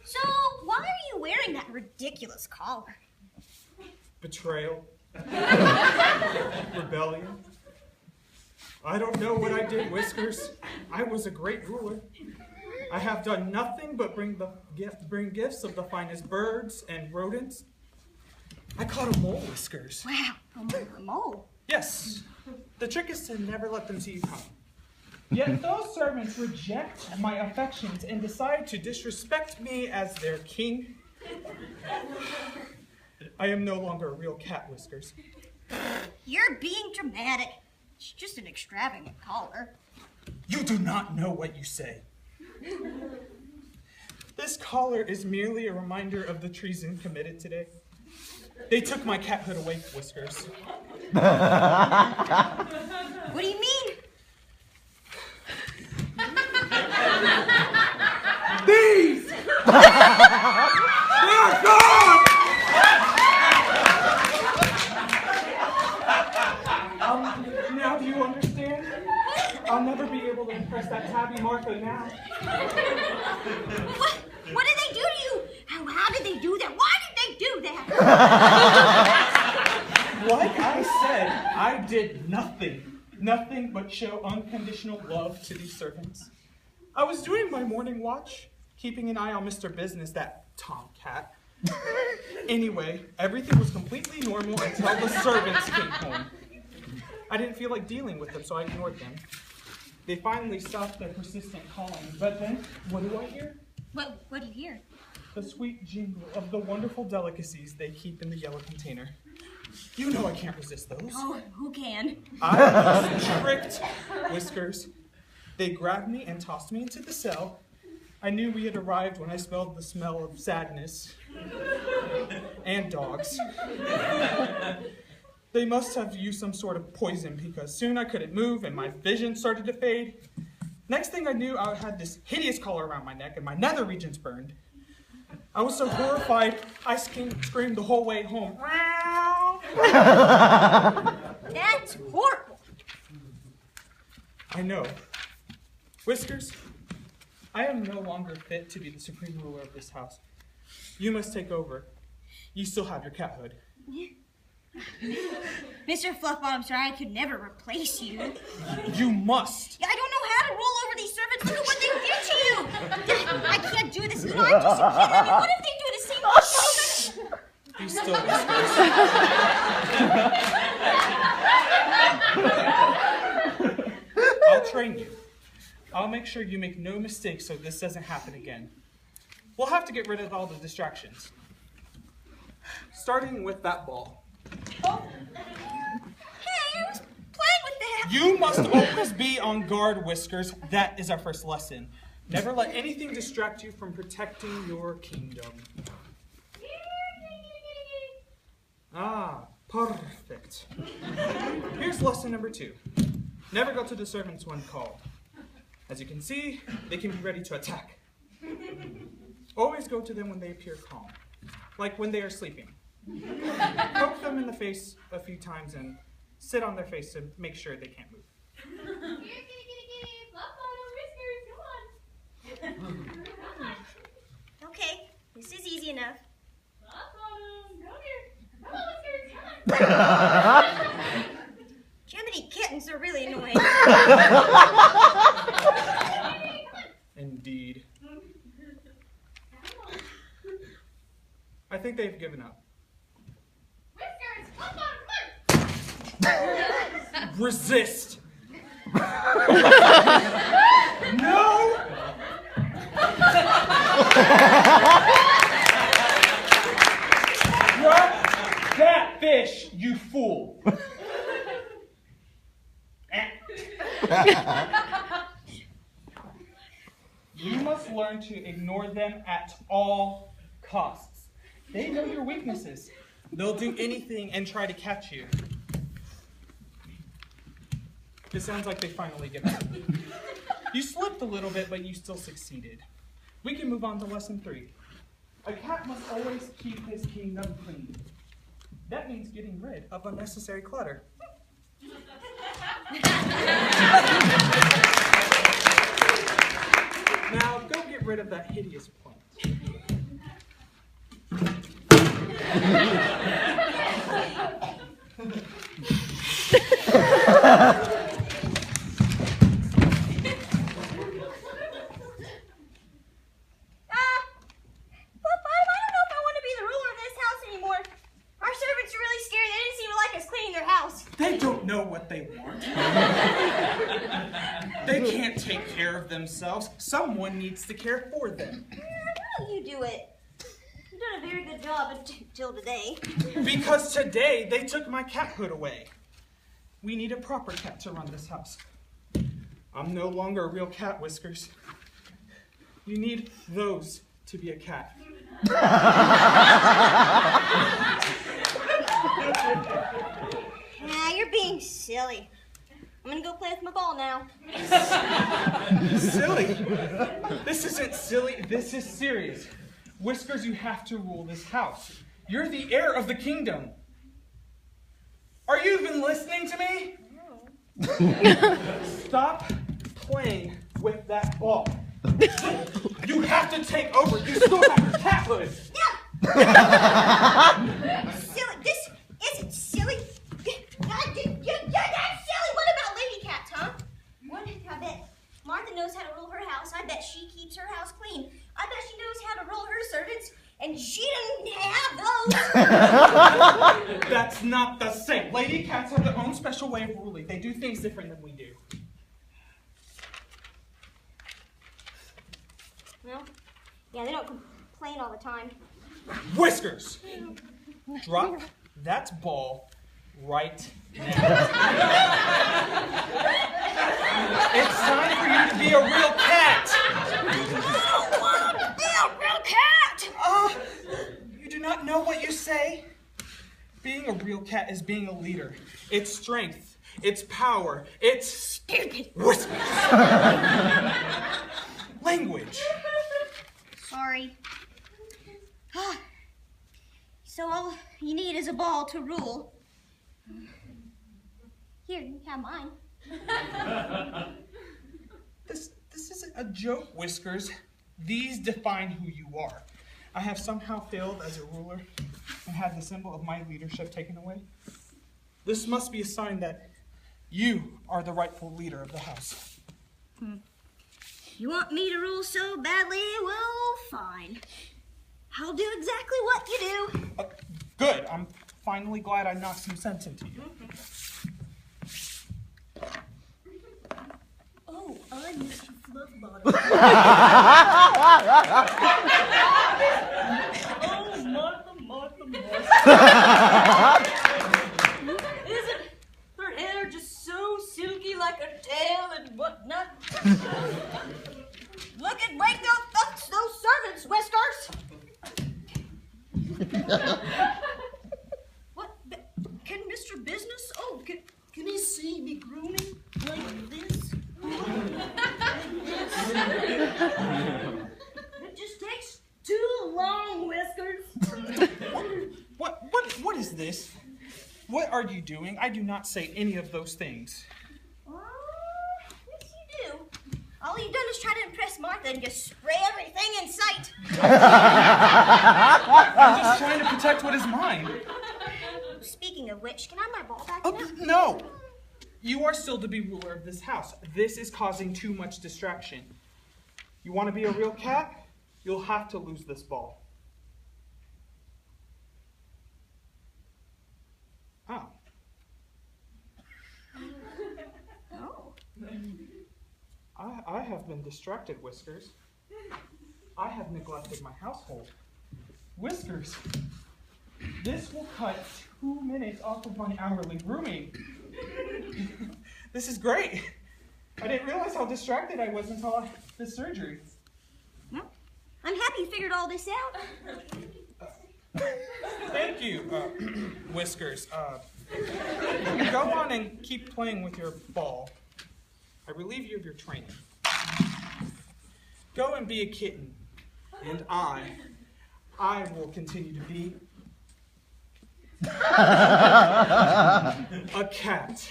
So, why are you wearing that ridiculous collar? Betrayal. Rebellion. I don't know what I did, Whiskers. I was a great ruler. I have done nothing but bring gifts of the finest birds and rodents. I caught a mole, Whiskers. Wow, a mole? Yes. The trick is to never let them see you come. Yet those servants reject my affections and decide to disrespect me as their king. I am no longer a real cat, Whiskers. You're being dramatic. It's just an extravagant collar. You do not know what you say. This collar is merely a reminder of the treason committed today. They took my cathood away, Whiskers. What do you mean? These! They're gone! Now do you understand? I'll never be able to impress that tabby Martha now. What did they do to you? How did they do that? Why did they do that? Like I said, I did nothing but show unconditional love to these servants. I was doing my morning watch, keeping an eye on Mr. Business, that tomcat. Anyway, everything was completely normal until the servants came home. I didn't feel like dealing with them, so I ignored them. They finally stopped their persistent calling, but then, what do I hear? What do you hear? The sweet jingle of the wonderful delicacies they keep in the yellow container. You know I can't resist those. Oh, who can? I was tricked, Whiskers. They grabbed me and tossed me into the cell. I knew we had arrived when I smelled the smell of sadness and dogs. They must have used some sort of poison because soon I couldn't move and my vision started to fade. Next thing I knew, I had this hideous collar around my neck and my nether regions burned. I was so horrified, I screamed the whole way home. That's horrible. I know. Whiskers, I am no longer fit to be the supreme ruler of this house. You must take over. You still have your cathood. Mr. Fluffbottom, sir, I could never replace you. You must. I don't know how to rule over these servants. Look at what they did to you. I can't do this. You know, I'm just a kid. I mean, what if they do the same thing? Be still, Whiskers. I'll train you. I'll make sure you make no mistakes so this doesn't happen again. We'll have to get rid of all the distractions. Starting with that ball. Oh. Hey, I was playing with that. You must always be on guard, Whiskers. That is our first lesson. Never let anything distract you from protecting your kingdom. Ah, perfect. Here's lesson number 2. Never go to the servants when called. As you can see, they can be ready to attack. Always go to them when they appear calm, like when they are sleeping. Poke them in the face a few times and sit on their face to make sure they can't move. Okay, this is easy enough. Jiminy kittens are really annoying. Indeed. I think they've given up. Resist! No! Drop that fish, you fool! You must learn to ignore them at all costs. They know your weaknesses. They'll do anything and try to catch you. It sounds like they finally give up. You slipped a little bit, but you still succeeded. We can move on to lesson 3. A cat must always keep his kingdom clean. That means getting rid of unnecessary clutter. Now, go get rid of that hideous plant. They don't know what they want. They can't take care of themselves. Someone needs to care for them. How do you do it? You've done a very good job until today. Because today they took my cathood away. We need a proper cat to run this house. I'm no longer a real cat, Whiskers. You need those to be a cat. Nah, you're being silly. I'm gonna go play with my ball now. Silly? This isn't silly, this is serious. Whiskers, you have to rule this house. You're the heir of the kingdom. Are you even listening to me? No. Stop playing with that ball. You have to take over. You still have your cathood. Yeah. Silly. This isn't silly. You're not silly. What about Lady Cats, huh? What? I bet Martha knows how to rule her house. I bet she keeps her house clean. I bet she knows how to rule her servants, and she doesn't have those. That's not the same. Lady Cats have their own special way of ruling. They do things different than we do. Well, yeah, they don't complain all the time. Whiskers! Drop that ball right now. It's time for you to be a real cat. I don't want to be a real cat. You do not know what you say? Being a real cat is being a leader. It's strength. It's power. It's Stupid. Whiskers. Language. Sorry. So all you need is a ball to rule. Here, you have mine. This isn't a joke, Whiskers. These define who you are. I have somehow failed as a ruler and had the symbol of my leadership taken away. This must be a sign that you are the rightful leader of the house. You want me to rule so badly? Well, fine. I'll do exactly what you do. Good. I'm finally glad I knocked some sense into you. Oh, I'm Mr. Fluffbottom. Oh, Martha. Isn't her hair just so silky like her tail and whatnot? Look at wake those servants, Whiskers! What? Can Mr. Business? Oh, can he see me grooming like this? It just takes too long, Whiskers. What is this? What are you doing? I do not say any of those things. Yes, you do. All you've done is try to impress Martha and just spray everything in sight. I'm just trying to protect what is mine. Speaking of which, can I have my ball back now? No. You are still to be ruler of this house. This is causing too much distraction. You want to be a real cat? You'll have to lose this ball. Oh. Oh. I have been distracted, Whiskers. I have neglected my household. Whiskers, this will cut 2 minutes off of my hourly grooming. This is great. I didn't realize how distracted I was until the surgery. Well, I'm happy you figured all this out. Thank you, Whiskers. Go on and keep playing with your ball. I relieve you of your training. Go and be a kitten, and I will continue to be a cat.